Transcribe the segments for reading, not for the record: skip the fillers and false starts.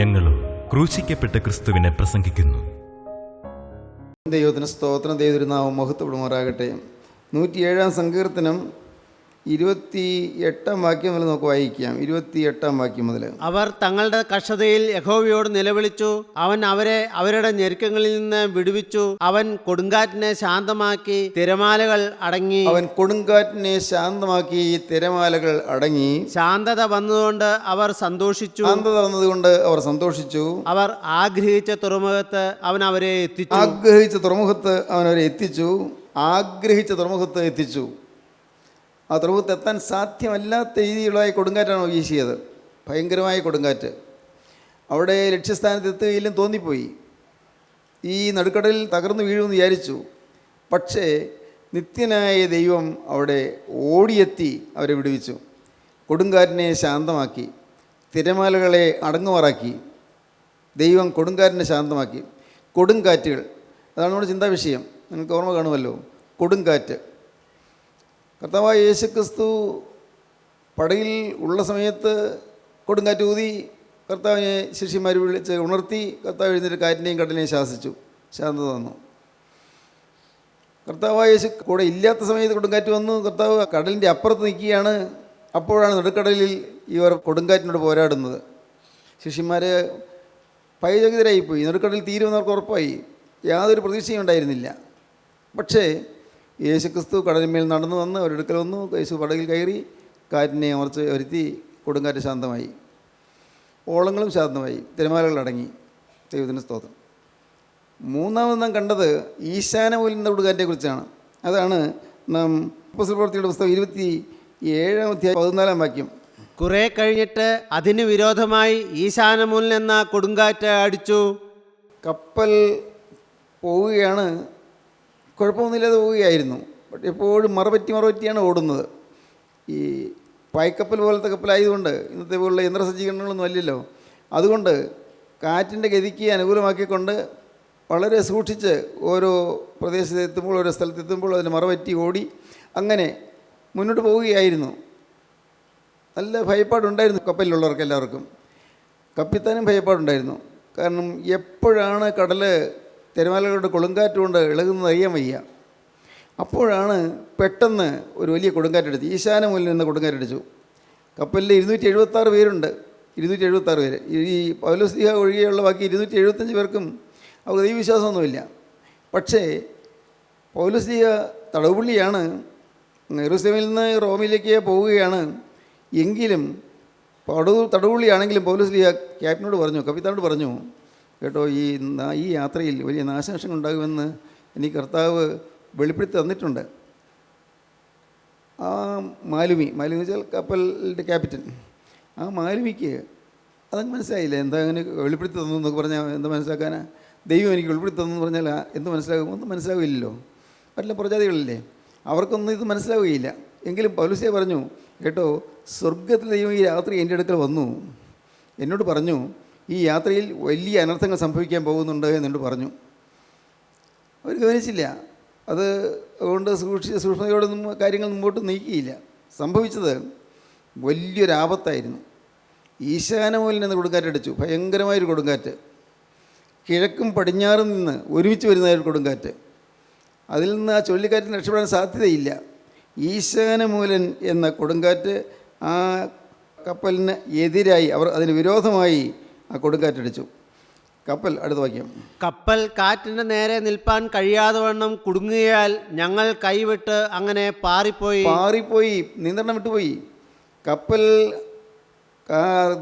ഞങ്ങളും ക്രൂശിക്കപ്പെട്ട ക്രിസ്തുവിനെ പ്രസംഗിക്കുന്നു. ദൈവത്തിന് സ്തോത്രം. ദൈവത്തിരുനാമം മഹത്വപ്പെടുമാറാകട്ടെ. 107 സങ്കീർത്തനം 28 വാക്യം മുതൽ നമുക്ക് വായിക്കാം. 28 വാക്യം മുതൽ. അവർ തങ്ങളുടെ കഷ്ടതയിൽ യഹോവയോട് നിലവിളിച്ചു. അവൻ അവരെ അവരുടെ ഞെരുക്കങ്ങളിൽ നിന്ന് വിടുവിച്ചു. അവൻ കൊടുങ്കാറ്റിനെ ശാന്തമാക്കി, തിരമാലകൾ അടങ്ങി. തിരമാലകൾ അടങ്ങി. ശാന്തത വന്നതുകൊണ്ട് അവർ സന്തോഷിച്ചു. അവർ ആഗ്രഹിച്ച തുറമുഖത്ത് അവൻ അവരെ എത്തിച്ചു. ആ തുറമുഖത്ത് എത്താൻ സാധ്യമല്ലാത്ത രീതിയിലുള്ള കൊടുങ്കാറ്റാണ് വീശിയത്. ഭയങ്കരമായ കൊടുങ്കാറ്റ്. അവിടെ ലക്ഷ്യസ്ഥാനത്ത് എത്തുകയില്ലെന്ന് തോന്നിപ്പോയി. ഈ നടുക്കടലിൽ തകർന്നു വീഴുമെന്ന് വിചാരിച്ചു. പക്ഷേ നിത്യനായ ദൈവം അവിടെ ഓടിയെത്തി അവരെ വിടുവിച്ചു. കൊടുങ്കാറ്റിനെ ശാന്തമാക്കി, തിരമാലകളെ അടങ്ങുമാറാക്കി. ദൈവം കൊടുങ്കാറ്റിനെ ശാന്തമാക്കി. കൊടുങ്കാറ്റുകൾ, അതാണ് നമ്മുടെ ചിന്താ വിഷയം. നിങ്ങൾക്ക് ഓർമ്മ കാണുമല്ലോ, കൊടുങ്കാറ്റ്. കർത്താവായ യേശുക്രിസ്തു പടയിൽ ഉള്ള സമയത്ത് കൊടുങ്കാറ്റ് ഊതി കർത്താവിനെ ശിഷ്യന്മാർ വിളിച്ച് ഉണർത്തി. കർത്താവ് എഴുന്നേറ്റ് കാറ്റിനെയും കടലിനെയും ശാസിച്ചു, ശാന്തത തന്നു. കർത്താവായ യേശു കൂടെ ഇല്ലാത്ത സമയത്ത് കൊടുങ്കാറ്റ് വന്നു. കർത്താവ് കടലിൻ്റെ അപ്പുറത്ത് നിൽക്കുകയാണ്. അപ്പോഴാണ് നടുക്കടലിൽ ഇവർ കൊടുങ്കാറ്റിനോട് പോരാടുന്നത്. ശിഷ്യന്മാർ ഭയചകിതരായിപ്പോയി. നടുക്കടലിൽ തീരുമെന്നവർക്ക് ഉറപ്പായി. യാതൊരു പ്രതീക്ഷയും ഉണ്ടായിരുന്നില്ല. പക്ഷേ യേശുക്രിസ്തു കടലിന്മേൽ നടന്നു വന്ന് അവരുടെ അടുക്കൽ വന്നു. യേശു പടകിൽ കയറി കാറ്റിനെ അമർച്ച് വരുത്തി. കൊടുങ്കാറ്റ് ശാന്തമായി, ഓളങ്ങളും ശാന്തമായി, തിരമാലകൾ അടങ്ങി. ദൈവത്തിന് സ്തോത്രം. മൂന്നാമത് നാം കണ്ടത് ഈശാനമൂലം എന്ന കൊടുങ്കാറ്റിനെക്കുറിച്ചാണ്. അതാണ് നാം അപ്പോസ്തല പ്രവൃത്തിയുടെ പുസ്തകം 27-14 വാക്യം. കുറെ കഴിഞ്ഞിട്ട് അതിന് വിരോധമായി ഈശാനമൂലൻ എന്ന കൊടുങ്കാറ്റ് അടിച്ചു. കപ്പൽ പോവുകയാണ്, കുഴപ്പമൊന്നുമില്ലാതെ പോവുകയായിരുന്നു. പക്ഷേ എപ്പോഴും മറപറ്റിയാണ് ഓടുന്നത്. ഈ പായ്ക്കപ്പൽ പോലത്തെ കപ്പലായതുകൊണ്ട്, ഇന്നത്തെ പോലുള്ള യന്ത്രസജ്ജീകരണങ്ങളൊന്നും അല്ലല്ലോ. അതുകൊണ്ട് കാറ്റിൻ്റെ ഗതിക്ക് അനുകൂലമാക്കിക്കൊണ്ട് വളരെ സൂക്ഷിച്ച് ഓരോ പ്രദേശത്തെത്തുമ്പോൾ, ഓരോ സ്ഥലത്തെത്തുമ്പോൾ അതിന് മറപറ്റി ഓടി അങ്ങനെ മുന്നോട്ട് പോവുകയായിരുന്നു. നല്ല ഭയപ്പാടുണ്ടായിരുന്നു കപ്പലിലുള്ളവർക്ക് എല്ലാവർക്കും. കപ്പിത്താനും ഭയപ്പാടുണ്ടായിരുന്നു. കാരണം എപ്പോഴാണ് കടൽ തിരമാലകളുടെ കൊടുങ്കാറ്റുകൊണ്ട് ഇളകുന്നത് അറിയാൻ വയ്യ. അപ്പോഴാണ് പെട്ടെന്ന് ഒരു വലിയ കൊടുങ്കാറ്റടിച്ചു. ഈശാനമൂലം എന്ന കൊടുങ്കാറ്റടിച്ചു. കപ്പലിൽ 276 പേരുണ്ട്. 276 പേര്. ഈ പൗലോസ്ലീഹ ഒഴികെയുള്ള ബാക്കി 275 പേർക്കും അവർക്ക് ദൈവവിശ്വാസമൊന്നുമില്ല. പക്ഷേ പൗലോസ്ലീഹ തടവുപുള്ളിയാണ്. യെരൂശലേമിൽ നിന്ന് റോമിലേക്ക് പോവുകയാണ്. എങ്കിലും തടവുപുള്ളിയാണെങ്കിലും പൗലോസ്ലീഹ ക്യാപ്റ്റനോട് പറഞ്ഞു, കപ്പിത്താനോട് പറഞ്ഞു, കേട്ടോ, ഈ യാത്രയിൽ വലിയ നാശനഷ്ടങ്ങൾ ഉണ്ടാകുമെന്ന് എനിക്ക് കർത്താവ് വെളിപ്പെടുത്തി തന്നിട്ടുണ്ട്. ആ മാലുമി എന്ന് വെച്ചാൽ കപ്പലിൻ്റെ ക്യാപ്റ്റൻ, ആ മാലുമിക്ക് അതങ്ങ് മനസ്സിലായില്ല. എന്താ അങ്ങനെ വെളിപ്പെടുത്തി തന്നു എന്നൊക്കെ പറഞ്ഞാൽ എന്താ മനസ്സിലാക്കാനാ? ദൈവം എനിക്ക് വെളിപ്പെടുത്തി തന്നു എന്ന് പറഞ്ഞാൽ എന്ത് മനസ്സിലാകും? ഒന്നും മനസ്സിലാവില്ലല്ലോ. വല്ല പ്രജാതികളല്ലേ, അവർക്കൊന്നും ഇത് മനസ്സിലാവുകയില്ല. എങ്കിലും പൗലോസ്ലീഹ പറഞ്ഞു, കേട്ടോ, സ്വർഗത്തിലെ ദൈവം ഈ രാത്രി എൻ്റെ അടുക്കൽ വന്നു, എന്നോട് പറഞ്ഞു ഈ യാത്രയിൽ വലിയ അനർത്ഥങ്ങൾ സംഭവിക്കാൻ പോകുന്നുണ്ട് എന്നോട് പറഞ്ഞു. അവർ ഗവനിച്ചില്ല. അതുകൊണ്ട് സൂക്ഷ്മതയോടൊന്നും കാര്യങ്ങൾ മുമ്പോട്ട് നീക്കിയില്ല. സംഭവിച്ചത് വലിയൊരാപത്തായിരുന്നു. ഈശാനമൂലൻ എന്ന കൊടുങ്കാറ്റടിച്ചു. ഭയങ്കരമായൊരു കൊടുങ്കാറ്റ്. കിഴക്കും പടിഞ്ഞാറും നിന്ന് ഒരുമിച്ച് വരുന്ന ഒരു കൊടുങ്കാറ്റ്. അതിൽ നിന്ന് ആ ചുഴലിക്കാറ്റിന് രക്ഷപ്പെടാൻ സാധ്യതയില്ല. ഈശാനമൂലൻ എന്ന കൊടുങ്കാറ്റ് ആ കപ്പലിന് എതിരായി, അതിന് വിരോധമായി ആ കൊടുങ്കാറ്റടിച്ചു. കപ്പൽ, അടുത്ത വാക്യം. കപ്പൽ കാറ്റിൻ്റെ നേരെ നിൽപ്പാൻ കഴിയാതെ വണ്ണം കുടുങ്ങിയാൽ ഞങ്ങൾ കൈവിട്ട് അങ്ങനെ പാറിപ്പോയി. നിയന്ത്രണം വിട്ടുപോയി. കപ്പൽ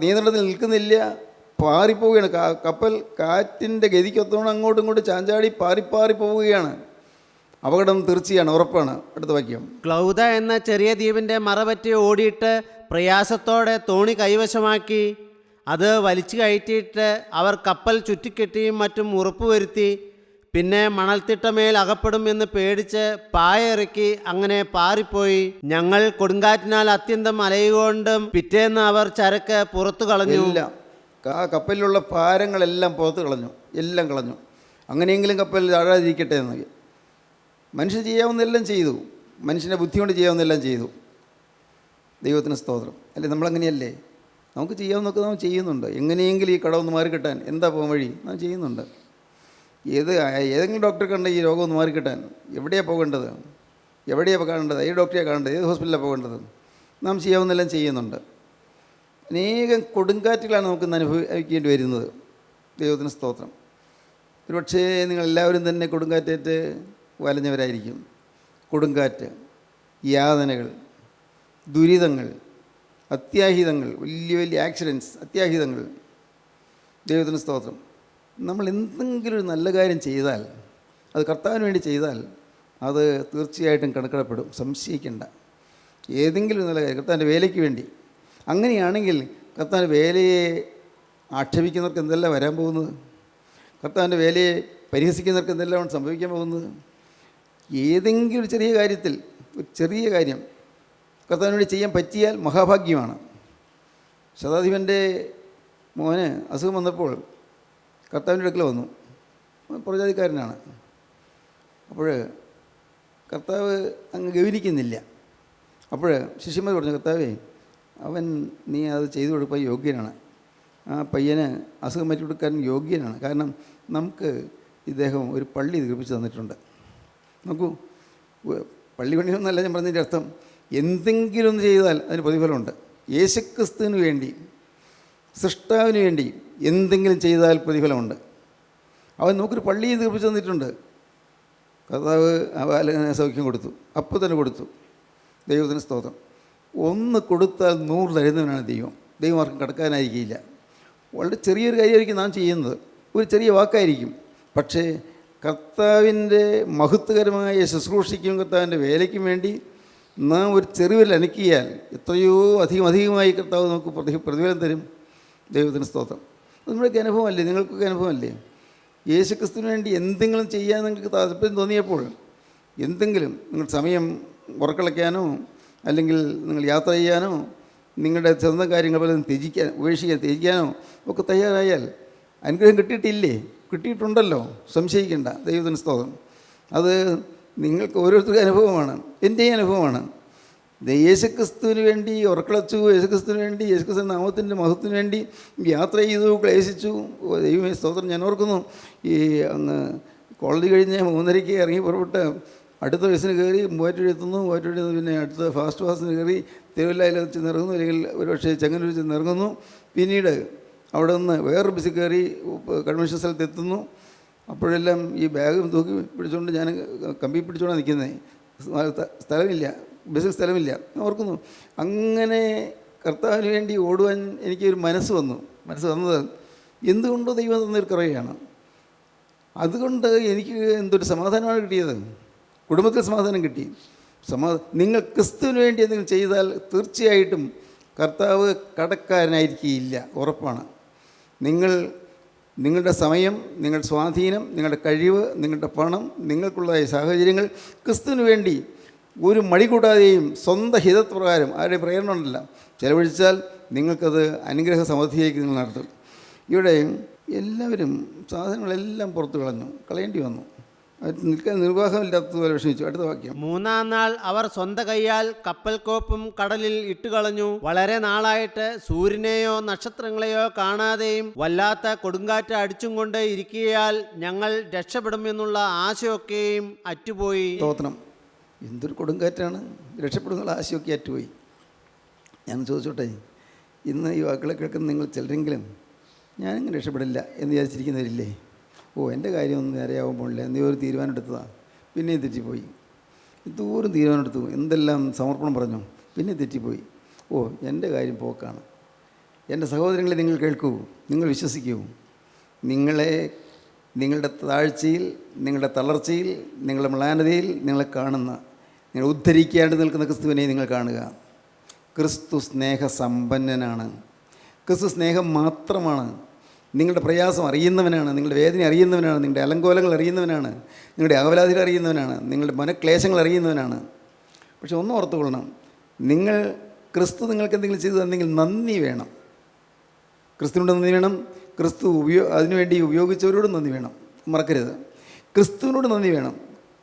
നിയന്ത്രണത്തിൽ നിൽക്കുന്നില്ല, പാറിപ്പോവുകയാണ്. കപ്പൽ കാറ്റിൻ്റെ ഗതിക്കൊത്തോണം അങ്ങോട്ടും ഇങ്ങോട്ടും ചാഞ്ചാടി പാറി പോവുകയാണ്. അപകടം തീർച്ചയാണ്, ഉറപ്പാണ്. അടുത്ത വാക്യം. ക്ലൗദ എന്ന ചെറിയ ദ്വീപിൻ്റെ മറപറ്റി ഓടിയിട്ട് പ്രയാസത്തോടെ തോണി കൈവശമാക്കി. അത് വലിച്ചു കയറ്റിയിട്ട് അവർ കപ്പൽ ചുറ്റിക്കെട്ടിയും മറ്റും ഉറപ്പുവരുത്തി. പിന്നെ മണൽത്തിട്ടമേൽ അകപ്പെടും എന്ന് പേടിച്ച് പായ ഇറക്കി അങ്ങനെ പാറിപ്പോയി. ഞങ്ങൾ കൊടുങ്കാറ്റിനാൽ അത്യന്തം അലയുകൊണ്ടും പിറ്റേന്ന് അവർ ചരക്ക് പുറത്തു കളഞ്ഞു. കപ്പലിലുള്ള ഭാരങ്ങളെല്ലാം പുറത്ത് കളഞ്ഞു, എല്ലാം കളഞ്ഞു. അങ്ങനെയെങ്കിലും കപ്പൽ ചാടാതിരിക്കട്ടെ എന്ന്. മനുഷ്യൻ ചെയ്യാവുന്നതെല്ലാം ചെയ്തു, മനുഷ്യൻ്റെ ബുദ്ധി കൊണ്ട് ചെയ്യാവുന്നതെല്ലാം ചെയ്തു. ദൈവത്തിന് സ്തോത്രം. അല്ലേ? നമ്മളങ്ങനെയല്ലേ? നമുക്ക് ചെയ്യാവുന്നതൊക്കെ നാം ചെയ്യുന്നുണ്ട്. എങ്ങനെയെങ്കിലും ഈ കടമൊന്ന് മാറിക്കിട്ടാൻ എന്താ പോകാൻ വഴി നാം ചെയ്യുന്നുണ്ട്. ഏതെങ്കിലും ഡോക്ടറെ കണ്ട ഈ രോഗം ഒന്ന് മാറിക്കിട്ടാൻ എവിടെയാണ് പോകേണ്ടത്, എവിടെയാണ് കാണേണ്ടത്, ഏത് ഡോക്ടറെയാണ് കാണേണ്ടത്, ഏത് ഹോസ്പിറ്റലിലാണ് പോകേണ്ടത്, നാം ചെയ്യാവുന്നെല്ലാം ചെയ്യുന്നുണ്ട്. അനേകം കൊടുങ്കാറ്റുകളാണ് നമുക്കിന്ന് അനുഭവിക്കേണ്ടി വരുന്നത്. ദൈവത്തിന് സ്തോത്രം. ഒരുപക്ഷേ നിങ്ങളെല്ലാവരും തന്നെ കൊടുങ്കാറ്റേറ്റ് വലഞ്ഞവരായിരിക്കും. കൊടുങ്കാറ്റ്, യാതനകൾ, ദുരിതങ്ങൾ, അത്യാഹിതങ്ങൾ, വലിയ വലിയ ആക്സിഡൻറ്റ്സ്, അത്യാഹിതങ്ങൾ. ദൈവത്തിന് സ്തോത്രം. നമ്മൾ എന്തെങ്കിലും ഒരു നല്ല കാര്യം ചെയ്താൽ, അത് കർത്താവിന് വേണ്ടി ചെയ്താൽ, അത് തീർച്ചയായിട്ടും കണക്കിടപ്പെടും, സംശയിക്കേണ്ട. ഏതെങ്കിലും നല്ല കാര്യം കർത്താവിൻ്റെ വേലയ്ക്ക് വേണ്ടി, അങ്ങനെയാണെങ്കിൽ കർത്താവിൻ്റെ വേലയെ ആക്ഷേപിക്കുന്നവർക്ക് എന്തെല്ലാം വരാൻ പോകുന്നത്, കർത്താവിൻ്റെ വേലയെ പരിഹസിക്കുന്നവർക്ക് എന്തെല്ലാം സംഭവിക്കാൻ പോകുന്നത്. ഏതെങ്കിലും ഒരു ചെറിയ കാര്യത്തിൽ, ഒരു ചെറിയ കാര്യം കർത്താവിന് വേണ്ടി ചെയ്യാൻ പറ്റിയാൽ മഹാഭാഗ്യമാണ്. ശതാധിപൻ്റെ മോന് അസുഖം വന്നപ്പോൾ കർത്താവിൻ്റെ അടുക്കൽ വന്നു. പുറജാതിക്കാരനാണ്. അപ്പോൾ കർത്താവ് അങ്ങ് ഗൗനിക്കുന്നില്ല. അപ്പോൾ ശിഷ്യന്മാർ പറഞ്ഞു, കർത്താവേ, നീ അത് ചെയ്തു കൊടുക്കാൻ യോഗ്യനാണ്, ആ പയ്യന് അസുഖം മാറ്റി കൊടുക്കാൻ യോഗ്യനാണ്. കാരണം നമുക്ക് ഇദ്ദേഹം ഒരു പള്ളി നിർമ്മിച്ച് തന്നിട്ടുണ്ട്. നോക്കൂ, പള്ളി പണിയൊന്നല്ല ഞാൻ പറഞ്ഞതിൻ്റെ അർത്ഥം. എന്തെങ്കിലും ഒന്ന് ചെയ്താൽ അതിന് പ്രതിഫലമുണ്ട്. യേശുക്രിസ്തുവിന് വേണ്ടി, സൃഷ്ടാവിന് വേണ്ടി എന്തെങ്കിലും ചെയ്താൽ പ്രതിഫലമുണ്ട്. അവൻ നമുക്കൊരു പള്ളി നിർമ്മിച്ച് തന്നിട്ടുണ്ട്. കർത്താവ് ബാലകന് സൗഖ്യം കൊടുത്തു, അപ്പോൾ തന്നെ കൊടുത്തു. ദൈവത്തിന് സ്തോത്രം. ഒന്ന് കൊടുത്താൽ 100 തരുന്നവനാണ് ദൈവം. ദൈവം ആർക്കും കടക്കാനായിരിക്കില്ല. വളരെ ചെറിയൊരു കാര്യമായിരിക്കും നാം ചെയ്യുന്നത്, ഒരു ചെറിയ വാക്കായിരിക്കും. പക്ഷേ കർത്താവിൻ്റെ മഹത്വകരമായ ശുശ്രൂഷയ്ക്കും കർത്താവിൻ്റെ വേലയ്ക്കും വേണ്ടി നാം ഒരു ചെറുവിൽ അനക്കിയാൽ എത്രയോ അധികമായി കർത്താവ് നമുക്ക് പ്രതിഫലം തരും. ദൈവത്തിന് സ്തോത്രം. നമ്മുടെയൊക്കെ അനുഭവമല്ലേ, നിങ്ങൾക്കൊക്കെ അനുഭവമല്ലേ? യേശുക്രിസ്തുവിന് വേണ്ടി എന്തെങ്കിലും ചെയ്യാൻ നിങ്ങൾക്ക് താല്പര്യം തോന്നിയപ്പോൾ, എന്തെങ്കിലും നിങ്ങൾ സമയം ഉറക്കളയ്ക്കാനോ അല്ലെങ്കിൽ നിങ്ങൾ യാത്ര ചെയ്യാനോ നിങ്ങളുടെ സ്വന്തം കാര്യങ്ങൾ പലതും ത്യജിക്കാനോ ഒക്കെ തയ്യാറായാൽ അനുഗ്രഹം കിട്ടിയിട്ടില്ലേ? കിട്ടിയിട്ടുണ്ടല്ലോ, സംശയിക്കേണ്ട. ദൈവത്തിന് സ്തോത്രം. അത് നിങ്ങൾക്ക് ഓരോരുത്തരുടെ അനുഭവമാണ്, എൻ്റെയും അനുഭവമാണ്. യേശുക്രിസ്തുവിന് വേണ്ടി ഉറക്കളച്ചു, യേശുക്രിസ്തുവിന് വേണ്ടി, യേശുക്രിസ്തുവിൻ്റെ നാമത്തിൻ്റെ മഹത്വത്തിന് വേണ്ടി യാത്ര ചെയ്തു, ക്ലേശിച്ചു. ദൈവമേ സ്തോത്രം. ഞാൻ ഓർക്കുന്നു, ഈ അങ്ങ് കോളേജ് കഴിഞ്ഞ് 3:30 ഇറങ്ങി പുറപ്പെട്ട് അടുത്ത ബസ്സിന് കയറി മൂവാറ്റുപുഴ എത്തുന്നു. പിന്നെ അടുത്ത ഫാസ്റ്റ് ബസ്സിന് കയറി തിരുവല്ലയിൽ വെച്ച് ഇറങ്ങുന്നു, അല്ലെങ്കിൽ ഒരുപക്ഷെ ചെങ്ങന്നൂർ വെച്ച് ഇറങ്ങുന്നു. പിന്നീട് അവിടെ നിന്ന് വേറൊരു ബസ്സിൽ കയറി കൺവെൻഷൻ സ്ഥലത്ത് എത്തുന്നു. അപ്പോഴെല്ലാം ഈ ബാഗ് തൂക്കി പിടിച്ചുകൊണ്ട് ഞാൻ കമ്പി പിടിച്ചുകൊണ്ടാണ് നിൽക്കുന്നത്. സ്ഥലമില്ല, ബസ്സിൽ സ്ഥലമില്ല. ഞാൻ ഓർക്കുന്നു, അങ്ങനെ കർത്താവിന് വേണ്ടി ഓടുവാൻ എനിക്കൊരു മനസ്സ് വന്നത് എന്തുകൊണ്ടോ ദൈവം തന്നൊരു കൃപയാണ്. അതുകൊണ്ട് എനിക്ക് എന്തൊരു സമാധാനമാണ് കിട്ടിയത്. കുടുംബത്തിൽ സമാധാനം കിട്ടി. നിങ്ങൾ ക്രിസ്തുവിന് വേണ്ടി എന്തെങ്കിലും ചെയ്താൽ തീർച്ചയായിട്ടും കർത്താവ് കടക്കാരനായിരിക്കില്ല, ഉറപ്പാണ്. നിങ്ങളുടെ സമയം, നിങ്ങളുടെ സ്വാധീനം, നിങ്ങളുടെ കഴിവ്, നിങ്ങളുടെ പണം, നിങ്ങൾക്കുള്ളതായ സാഹചര്യങ്ങൾ ക്രിസ്തുവിന് വേണ്ടി ഒരു മടി കൂടാതെയും സ്വന്തം ഹിതപ്രകാരം ആരുടെ പ്രേരണ ഉണ്ടല്ല ചിലവഴിച്ചാൽ നിങ്ങൾക്കത് അനുഗ്രഹ സമൃദ്ധിയിലേക്ക് നിങ്ങൾ നടത്തും. ഇവിടെ എല്ലാവരും സാധനങ്ങളെല്ലാം പുറത്ത് കളയേണ്ടി വന്നു. നിൽക്കാൻ നിർവാഹമില്ലാത്തതുപോലെ വിഷമിച്ചു. അടുത്ത വാക്യം. 3-ാം നാൾ അവർ സ്വന്തം കൈയാൽ കപ്പൽ കോപ്പും കടലിൽ ഇട്ടുകളഞ്ഞു. വളരെ നാളായിട്ട് സൂര്യനെയോ നക്ഷത്രങ്ങളെയോ കാണാതെയും വല്ലാത്ത കൊടുങ്കാറ്റ് അടിച്ചും കൊണ്ട് ഇരിക്കുകയാൽ ഞങ്ങൾ രക്ഷപ്പെടുമെന്നുള്ള ആശയൊക്കെയും അറ്റുപോയി. സ്തോത്രം. എന്തൊരു കൊടുങ്കാറ്റാണ്! രക്ഷപ്പെടുന്നുള്ള ആശയൊക്കെ അറ്റുപോയി. ഞാൻ ചോദിച്ചോട്ടെ, ഇന്ന് ഈ വാക്കുകളെ കേൾക്കുന്ന നിങ്ങൾ ചിലരെങ്കിലും ഞാനിങ്ങനെ രക്ഷപ്പെടില്ല എന്ന് വിചാരിച്ചിരിക്കുന്നവരില്ലേ? എൻ്റെ കാര്യമൊന്നും നേരെയാവാൻ പോണില്ല, നീ ഒരു തീരുമാനം എടുത്തതാണ്, പിന്നെയും തെറ്റിപ്പോയി. എന്തോരം തീരുമാനം എടുത്തു, എന്തെല്ലാം സമർപ്പണം പറഞ്ഞു, പിന്നെ തെറ്റിപ്പോയി. എൻ്റെ കാര്യം പോക്കാണ്. എൻ്റെ സഹോദരങ്ങളെ, നിങ്ങൾ കേൾക്കൂ, നിങ്ങൾ വിശ്വസിക്കൂ. നിങ്ങളുടെ താഴ്ചയിൽ, നിങ്ങളുടെ തളർച്ചയിൽ, നിങ്ങളുടെ മ്ലാനതയിൽ നിങ്ങളെ കാണുന്ന, നിങ്ങൾ ഉദ്ധരിക്കാണ്ട് നിൽക്കുന്ന ക്രിസ്തുവിനെ നിങ്ങൾ കാണുക. ക്രിസ്തു സ്നേഹസമ്പന്നനാണ്. ക്രിസ്തു സ്നേഹം മാത്രമാണ്. നിങ്ങളുടെ പ്രയാസം അറിയുന്നവനാണ്, നിങ്ങളുടെ വേദന അറിയുന്നവനാണ്, നിങ്ങളുടെ അലങ്കോലങ്ങൾ അറിയുന്നവനാണ്, നിങ്ങളുടെ അകവലാതികൾ അറിയുന്നവനാണ്, നിങ്ങളുടെ മനക്ലേശങ്ങൾ അറിയുന്നവനാണ്. പക്ഷെ ഒന്നും ഓർത്തുകൊള്ളണം, ക്രിസ്തു നിങ്ങൾക്ക് എന്തെങ്കിലും ചെയ്തു തന്നെങ്കിൽ നന്ദി വേണം. ക്രിസ്തുവിനോട് നന്ദി വേണം. ക്രിസ്തു അതിനുവേണ്ടി ഉപയോഗിച്ചവരോട് നന്ദി വേണം, മറക്കരുത്. ക്രിസ്തുവിനോട് നന്ദി വേണം.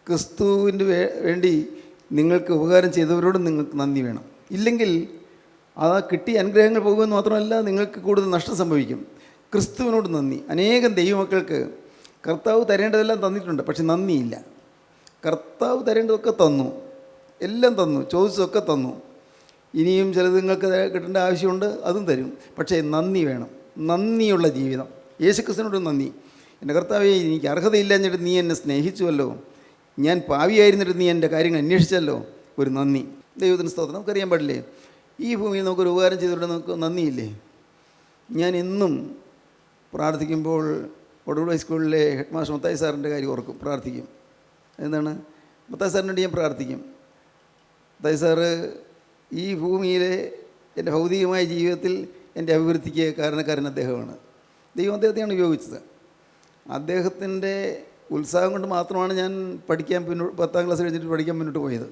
ക്രിസ്തുവിൻ്റെ വേണ്ടി നിങ്ങൾക്ക് ഉപകാരം ചെയ്തവരോട് നിങ്ങൾക്ക് നന്ദി വേണം. ഇല്ലെങ്കിൽ ആ കിട്ടിയ അനുഗ്രഹങ്ങൾ പോകുമെന്ന് മാത്രമല്ല, നിങ്ങൾക്ക് കൂടുതൽ നഷ്ടം സംഭവിക്കും. ക്രിസ്തുവിനോട് നന്ദി. അനേകം ദൈവമക്കൾക്ക് കർത്താവ് തരേണ്ടതെല്ലാം തന്നിട്ടുണ്ട്, പക്ഷെ നന്ദിയില്ല. കർത്താവ് തരേണ്ടതൊക്കെ തന്നു, എല്ലാം തന്നു, ചോദിച്ചതൊക്കെ തന്നു. ഇനിയും ചിലത് നിങ്ങൾക്ക് കിട്ടേണ്ട ആവശ്യമുണ്ട്, അതും തരും. പക്ഷേ നന്ദി വേണം, നന്ദിയുള്ള ജീവിതം. യേശുക്രിസ്തുവിനോട് നന്ദി. എൻ്റെ കർത്താവേ, എനിക്ക് അർഹതയില്ലാഞ്ഞിട്ട് നീ എന്നെ സ്നേഹിച്ചുവല്ലോ, ഞാൻ പാവിയായിരുന്നിട്ട് നീ എൻ്റെ കാര്യങ്ങൾ അന്വേഷിച്ചല്ലോ, ഒരു നന്ദി. ദൈവത്തിന് സ്തോത്രം. നമുക്കറിയാൻ പാടില്ലേ, ഈ ഭൂമിയിൽ നമുക്കൊരു ഉപകാരം ചെയ്തുകൊണ്ട് നമുക്ക് നന്ദിയില്ലേ? ഞാൻ എന്നും പ്രാർത്ഥിക്കുമ്പോൾ ഒടുവിൽ ഹൈസ്കൂളിലെ ഹെഡ് മാസ്റ്റർ മത്തായി സാറിൻ്റെ കാര്യം ഓർക്കും, പ്രാർത്ഥിക്കും. എന്താണ്? മത്തായി സാറിന് വേണ്ടി ഞാൻ പ്രാർത്ഥിക്കും. മത്തായി സാറ് ഈ ഭൂമിയിലെ എൻ്റെ ഭൗതികമായ ജീവിതത്തിൽ എൻ്റെ അഭിവൃദ്ധിക്ക് കാരണക്കാരൻ അദ്ദേഹമാണ്. ദൈവം അദ്ദേഹത്തെയാണ് ഉപയോഗിച്ചത്. അദ്ദേഹത്തിൻ്റെ ഉത്സാഹം കൊണ്ട് മാത്രമാണ് ഞാൻ പഠിക്കാൻ 10ാം ക്ലാസ് കഴിഞ്ഞിട്ട് പഠിക്കാൻ മുന്നോട്ട് പോയത്.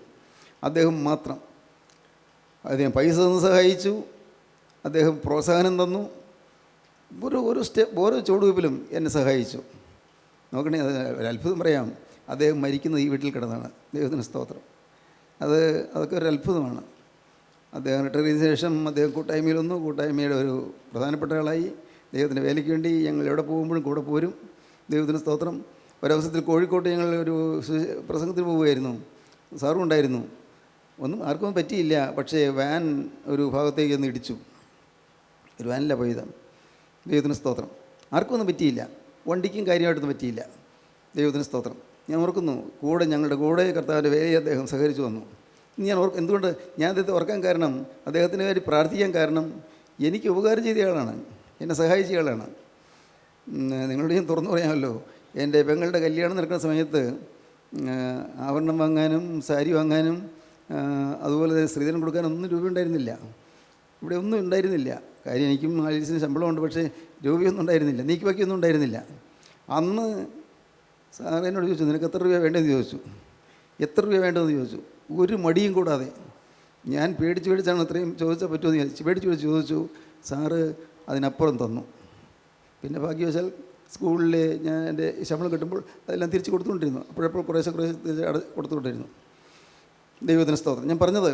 അദ്ദേഹം മാത്രം. അദ്ദേഹം പൈസ തന്ന് സഹായിച്ചു, അദ്ദേഹം പ്രോത്സാഹനം തന്നു, ഓരോ ചുവടുവയ്പ്പിലും എന്നെ സഹായിച്ചു. നോക്കണേ, അത് ഒരു അത്ഭുതം പറയാം. അദ്ദേഹം മരിക്കുന്നത് ഈ വീട്ടിൽ കിടന്നാണ്. ദൈവത്തിന് സ്തോത്രം. അതൊക്കെ ഒരു അത്ഭുതമാണ്. അദ്ദേഹം റിട്ടയർ ചെയ്തതിനു ശേഷം അദ്ദേഹം കൂട്ടായ്മയിൽ വന്നു. കൂട്ടായ്മയുടെ ഒരു പ്രധാനപ്പെട്ട ആളായി. ദൈവത്തിൻ്റെ വേലയ്ക്ക് വേണ്ടി ഞങ്ങൾ എവിടെ പോകുമ്പോഴും കൂടെ പോരും. ദൈവത്തിന് സ്തോത്രം. ഒരവസരത്തിൽ കോഴിക്കോട്ട് ഞങ്ങൾ ഒരു പ്രസംഗത്തിന് പോവുകയായിരുന്നു. സാറും ഉണ്ടായിരുന്നു. ആർക്കും പറ്റിയില്ല. പക്ഷേ വാൻ ഒരു ഭാഗത്തേക്ക് ഒന്ന് ഇടിച്ചു. ഒരു വാനില്ല പോയത്. ദൈവത്തിന് സ്തോത്രം. ആർക്കൊന്നും പറ്റിയില്ല, വണ്ടിക്കും കാര്യമായിട്ടൊന്നും പറ്റിയില്ല. ദൈവത്തിന് സ്തോത്രം. ഞാൻ ഓർക്കുന്നു, ഞങ്ങളുടെ കൂടെ കർത്താവിൻ്റെ വേലയെ അദ്ദേഹം സഹകരിച്ചു വന്നു. ഞാൻ എന്തുകൊണ്ട് ഞാൻ അദ്ദേഹത്തെ ഓർക്കാൻ കാരണം, അദ്ദേഹത്തിന് വേണ്ടി പ്രാർത്ഥിക്കാൻ കാരണം, എനിക്ക് ഉപകാരം ചെയ്ത ആളാണ്, എന്നെ സഹായിച്ച ആളാണ്. നിങ്ങളോട് ഞാൻ തുറന്നു പറയാമല്ലോ, എൻ്റെ പെങ്ങളുടെ കല്യാണം നടക്കുന്ന സമയത്ത് ആഭരണം വാങ്ങാനും സാരി വാങ്ങാനും അതുപോലെ സ്ത്രീധനം കൊടുക്കാനും ഒന്നും രൂപ ഉണ്ടായിരുന്നില്ല. ഇവിടെ ഒന്നും ഉണ്ടായിരുന്നില്ല. കാര്യം എനിക്കും ആലീസിന് ശമ്പളമുണ്ട്, പക്ഷേ രൂപയൊന്നും ഉണ്ടായിരുന്നില്ല, നീക്കിവാക്കിയൊന്നും ഉണ്ടായിരുന്നില്ല. അന്ന് സാറിനോട് ചോദിച്ചു, നിനക്ക് എത്ര രൂപ വേണ്ടതെന്ന് ചോദിച്ചു. എത്ര രൂപ വേണ്ടതെന്ന് ചോദിച്ചു. ഒരു മടിയും കൂടാതെ. ഞാൻ പേടിച്ചാണ് അത്രയും ചോദിച്ചാൽ പറ്റുമെന്ന് ചോദിച്ചു. പേടിച്ച് ചോദിച്ചു. സാറ് അതിനപ്പുറം തന്നു. പിന്നെ ഭാഗ്യവശാൽ സ്കൂളിൽ ഞാൻ എൻ്റെ ശമ്പളം കിട്ടുമ്പോൾ അതെല്ലാം തിരിച്ച് കൊടുത്തുകൊണ്ടിരുന്നു. അപ്പോഴപ്പോൾ കുറേശ്ശെ കൊടുത്തുകൊണ്ടിരുന്നു. ദൈവത്തിന് സ്തോത്രം. ഞാൻ പറഞ്ഞത്,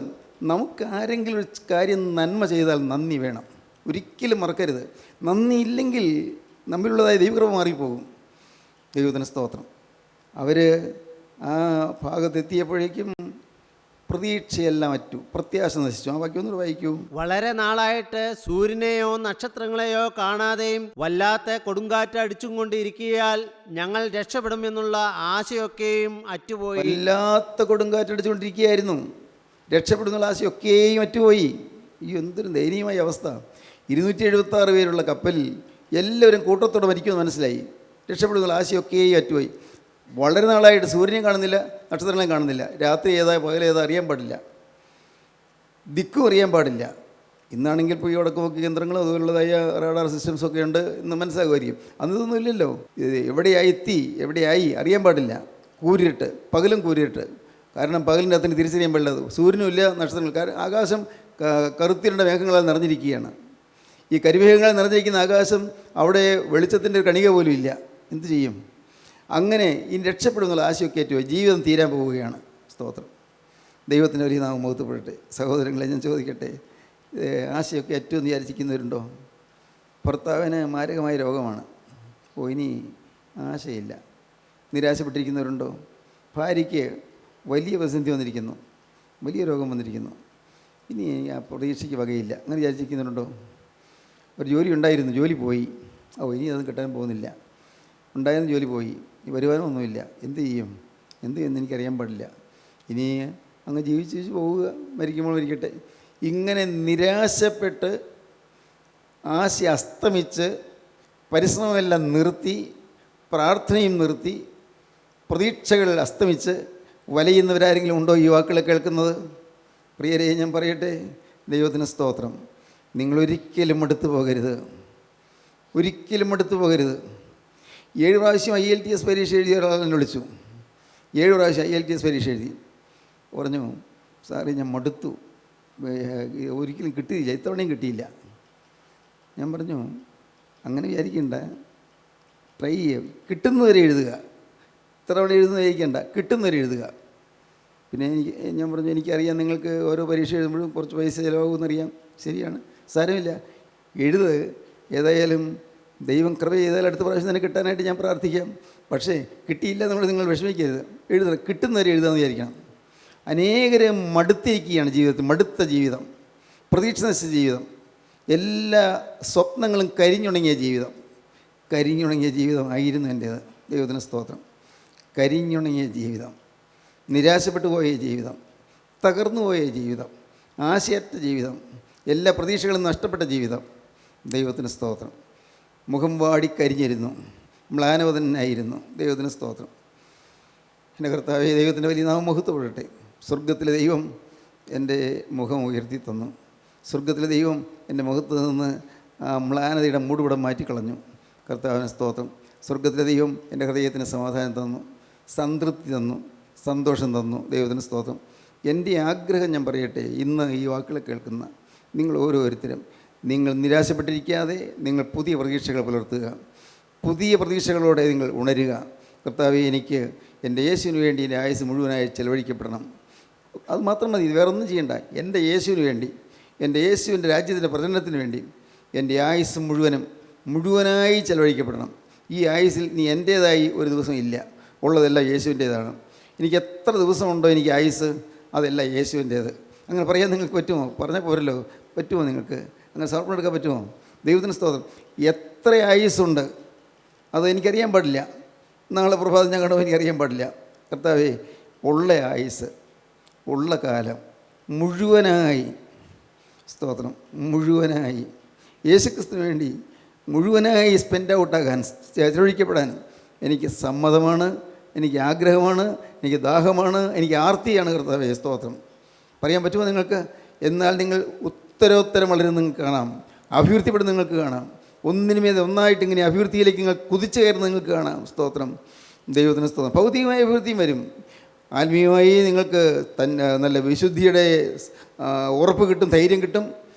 നമുക്ക് ആരെങ്കിലും ഒരു കാര്യം നന്മ ചെയ്താൽ നന്ദി വേണം. ഒരിക്കലും മറക്കരുത്. നന്ദി ഇല്ലെങ്കിൽ നമ്മിലുള്ളതായ ദൈവകൃപ മാറിപ്പോകും. ദൈവത്തിന് സ്തോത്രം. അവർ ആ ഭാഗത്തെത്തിയപ്പോഴേക്കും പ്രതീക്ഷയെല്ലാം അറ്റു, പ്രത്യാശ നശിച്ചു. ആ വാക്യം ഒന്നുകൂടെ വായിക്കൂ. വളരെ നാളായിട്ട് സൂര്യനെയോ നക്ഷത്രങ്ങളെയോ കാണാതെയും വല്ലാത്ത കൊടുങ്കാറ്റ് അടിച്ചും കൊണ്ടിരിക്കിയാൽ ഞങ്ങൾ രക്ഷപ്പെടുമെന്നുള്ള ആശയൊക്കെയും അറ്റുപോയി. വല്ലാത്ത കൊടുങ്കാറ്റ് അടിച്ചുകൊണ്ടിരിക്കുകയായിരുന്നു. രക്ഷപ്പെടുന്നുള്ള ആശയൊക്കെയും അറ്റുപോയി. ഈ എന്തൊരു ദയനീയമായ അവസ്ഥ. 276 പേരുള്ള കപ്പലിൽ എല്ലാവരും കൂട്ടത്തോടെ മരിക്കുമെന്ന് മനസ്സിലായി. രക്ഷപ്പെടുന്നുള്ള ആശയൊക്കെയും അറ്റുപോയി. വളരെ നാളായിട്ട് സൂര്യനെയും കാണുന്നില്ല, നക്ഷത്രങ്ങളെയും കാണുന്നില്ല. രാത്രി ഏതാ പകലേതാ അറിയാൻ പാടില്ല, ദിക്കും അറിയാൻ പാടില്ല. ഇന്നാണെങ്കിൽ ഇപ്പോൾ ഈ വടക്കുനോക്കി യന്ത്രങ്ങളും അതുപോലുള്ളതായ റഡാർ സിസ്റ്റംസൊക്കെ ഉണ്ട്, ഇന്ന് മനസ്സിലാകുമായിരിക്കും. അന്നതൊന്നും ഇല്ലല്ലോ. എവിടെയായി അറിയാൻ പാടില്ല. കൂരിട്ട്, പകലും കൂരിട്ട്. കാരണം പകലിൻ്റെ അകത്തിന് തിരിച്ചറിയാൻ പാടില്ല. സൂര്യനും ഇല്ല, നക്ഷത്രങ്ങൾ. കാരണം ആകാശം കറുത്തിരണ്ട മേഘങ്ങളാൽ നിറഞ്ഞിരിക്കുകയാണ്. ഈ കരിമേഘങ്ങളാൽ നിറഞ്ഞിരിക്കുന്ന ആകാശം, അവിടെ വെളിച്ചത്തിൻ്റെ ഒരു കണിക പോലും ഇല്ല. എന്തു ചെയ്യും? അങ്ങനെ ഇനി രക്ഷപ്പെടുന്നുള്ള ആശയൊക്കെ ഏറ്റുപോയി. ജീവിതം തീരാൻ പോവുകയാണ്. സ്തോത്രം. ദൈവത്തിൻ്റെ ഒരു നാമം മഹത്വപ്പെടട്ടെ. സഹോദരങ്ങളെ, ഞാൻ ചോദിക്കട്ടെ, ആശയൊക്കെ ഏറ്റവും വിചാരിച്ചിരിക്കുന്നവരുണ്ടോ? ഭർത്താവിന് മാരകമായ രോഗമാണ്, ഇനി ആശയില്ല, നിരാശപ്പെട്ടിരിക്കുന്നവരുണ്ടോ? ഭാര്യയ്ക്ക് വലിയ പ്രതിസന്ധി വന്നിരിക്കുന്നു, വലിയ രോഗം വന്നിരിക്കുന്നു, ഇനി ആ പ്രതീക്ഷയ്ക്ക് വകയില്ല, അങ്ങനെ വിചാരിച്ചിരിക്കുന്നവരുണ്ടോ? ഒരു ജോലി ഉണ്ടായിരുന്നു, ജോലി പോയി, ഇനി അതും കിട്ടാൻ പോകുന്നില്ല. ഉണ്ടായിരുന്ന ജോലി പോയി, വരുമാനമൊന്നുമില്ല, എന്ത് ചെയ്യുമെന്ന് എനിക്കറിയാൻ പാടില്ല. ഇനി അങ്ങ് ജീവിച്ച് പോവുക, മരിക്കുമ്പോൾ മരിക്കട്ടെ. ഇങ്ങനെ നിരാശപ്പെട്ട് ആശ അസ്തമിച്ച് പരിശ്രമമെല്ലാം നിർത്തി, പ്രാർത്ഥനയും നിർത്തി, പ്രതീക്ഷകൾ അസ്തമിച്ച് വലയുന്നവരാരെങ്കിലും ഉണ്ടോ ഈ വാക്കുകൾ കേൾക്കുന്നത്? പ്രിയരെ, ഞാൻ പറയട്ടെ, ദൈവത്തിന് സ്തോത്രം. നിങ്ങളൊരിക്കലും മടുത്തു പോകരുത്, ഒരിക്കലും മടുത്തു പോകരുത്. 7 പ്രാവശ്യം IELTS പരീക്ഷ എഴുതിയ ഒരാളെ വിളിച്ചു. 7 പ്രാവശ്യം IELTS പരീക്ഷ എഴുതി. പറഞ്ഞു, സാറേ ഞാൻ മടുത്തു, ഒരിക്കലും കിട്ടിയില്ല, ഇത്തവണയും കിട്ടിയില്ല. ഞാൻ പറഞ്ഞു, അങ്ങനെ വിചാരിക്കണ്ട, ട്രൈ ചെയ്യുക, കിട്ടുന്നവരെ എഴുതുക. ഇത്തവണ എഴുതുന്ന വിചാരിക്കണ്ട, കിട്ടുന്നവരെ എഴുതുക. പിന്നെ ഞാൻ പറഞ്ഞു എനിക്കറിയാം നിങ്ങൾക്ക് ഓരോ പരീക്ഷ എഴുതുമ്പോഴും കുറച്ച് പൈസ ചിലവാകുമെന്നറിയാം. ശരിയാണ്, സാരമില്ല, എഴുത്. ഏതായാലും ദൈവം കൃപ ചെയ്താൽ അടുത്ത പ്രാവശ്യം തന്നെ കിട്ടാനായിട്ട് ഞാൻ പ്രാർത്ഥിക്കാം. പക്ഷേ കിട്ടിയില്ല എന്നുള്ളത് നിങ്ങൾ വിഷമിക്കരുത്. എഴുതണം, കിട്ടുന്നവരെ എഴുതാമെന്ന് വിചാരിക്കണം. അനേകരെ മടുത്തിരിക്കുകയാണ് ജീവിതത്തിൽ, മടുത്ത ജീവിതം, പ്രതീക്ഷ നശിച്ച ജീവിതം, എല്ലാ സ്വപ്നങ്ങളും കരിഞ്ഞുണങ്ങിയ ജീവിതം. കരിഞ്ഞുണങ്ങിയ ജീവിതമായിരുന്നു എൻ്റേത്. ദൈവത്തിന് സ്തോത്രം. കരിഞ്ഞുണങ്ങിയ ജീവിതം, നിരാശപ്പെട്ടു പോയ ജീവിതം, തകർന്നു പോയ ജീവിതം, ആശയറ്റ ജീവിതം, എല്ലാ പ്രതീക്ഷകളും നഷ്ടപ്പെട്ട ജീവിതം. ദൈവത്തിന് സ്തോത്രം. മുഖം വാടി കരിഞ്ഞിരുന്നു, മ്ലാനവതനായിരുന്നു. ദൈവത്തിന് സ്തോത്രം. എൻ്റെ കർത്താവേ, ദൈവത്തിൻ്റെ വലിയ നാമം മഹത്വപ്പെടട്ടെ. സ്വർഗത്തിലെ ദൈവം എൻ്റെ മുഖം ഉയർത്തി തന്നു. സ്വർഗത്തിലെ ദൈവം എൻ്റെ മുഖത്ത് നിന്ന് ആ മ്ലാനതയുടെ മൂടുപടം മാറ്റിക്കളഞ്ഞു. കർത്താവിന് സ്തോത്രം. സ്വർഗത്തിലെ ദൈവം എൻ്റെ ഹൃദയത്തിന് സമാധാനം തന്നു, സംതൃപ്തി തന്നു, സന്തോഷം തന്നു. ദൈവത്തിന് സ്തോത്രം. എൻ്റെ ആഗ്രഹം ഞാൻ പറയട്ടെ, ഇന്ന് ഈ വാക്കുകൾ കേൾക്കുന്ന നിങ്ങൾ ഓരോരുത്തരും, നിങ്ങൾ നിരാശപ്പെട്ടിരിക്കാതെ നിങ്ങൾ പുതിയ പ്രതീക്ഷകൾ പുലർത്തുക. പുതിയ പ്രതീക്ഷകളോടെ നിങ്ങൾ ഉണരുക. കർത്താവേ, എനിക്ക് എൻ്റെ യേശുവിന് വേണ്ടി എൻ്റെ ആയുസ് മുഴുവനായി ചെലവഴിക്കപ്പെടണം. അത് മാത്രം മതി, വേറൊന്നും ചെയ്യണ്ട. എൻ്റെ യേശുവിന് വേണ്ടി, എൻ്റെ യേശുവിൻ്റെ രാജ്യത്തിൻ്റെ പ്രചരണത്തിന് വേണ്ടി എൻ്റെ ആയുസ് മുഴുവനായി ചെലവഴിക്കപ്പെടണം. ഈ ആയുസിൽ നീ എൻ്റേതായി ഒരു ദിവസം ഇല്ല, ഉള്ളതെല്ലാം യേശുവിൻ്റേതാണ്. എനിക്ക് എത്ര ദിവസമുണ്ടോ എനിക്ക് ആയുസ്, അതെല്ലാം യേശുവിൻ്റേത്. അങ്ങനെ പറയാൻ നിങ്ങൾക്ക് പറ്റുമോ? പറഞ്ഞാൽ പോരല്ലോ, പറ്റുമോ നിങ്ങൾക്ക്? അങ്ങനെ സമർപ്പണം എടുക്കാൻ പറ്റുമോ? ദൈവത്തിന് സ്തോത്രം. എത്ര ആയുസ്സുണ്ട് അത് എനിക്കറിയാൻ പാടില്ല. നാളെ പ്രഭാതം ഞാൻ കണ്ടപ്പോൾ എനിക്കറിയാൻ പാടില്ല. കർത്താവേ, ഉള്ള ആയുസ്, ഉള്ള കാലം മുഴുവനായി, സ്തോത്രം, മുഴുവനായി യേശുക്രിസ്തുവിന് വേണ്ടി മുഴുവനായി സ്പെൻഡ് ഔട്ടാകാൻ, ചെലവഴിക്കപ്പെടാൻ എനിക്ക് സമ്മതമാണ്, എനിക്ക് ആഗ്രഹമാണ്, എനിക്ക് ദാഹമാണ്, എനിക്ക് ആർത്തിയാണ്. കർത്താവേ, സ്തോത്രം. പറയാൻ പറ്റുമോ നിങ്ങൾക്ക്? എന്നാൽ നിങ്ങൾ ഉത്തരോത്തരം വളരെ നിങ്ങൾക്ക് കാണാം, അഭിവൃദ്ധിപ്പെടുന്ന നിങ്ങൾക്ക് കാണാം. ഒന്നിനുമേത് ഒന്നായിട്ട് ഇങ്ങനെ അഭിവൃദ്ധിയിലേക്ക് നിങ്ങൾ കുതിച്ചു കയറുന്ന നിങ്ങൾക്ക് കാണാം. സ്തോത്രം. ദൈവത്തിന് സ്തോത്രം. ഭൗതികമായ അഭിവൃദ്ധിയും വരും, ആത്മീയമായി നിങ്ങൾക്ക് നല്ല വിശുദ്ധിയുടെ ഉറപ്പ് കിട്ടും, ധൈര്യം കിട്ടും.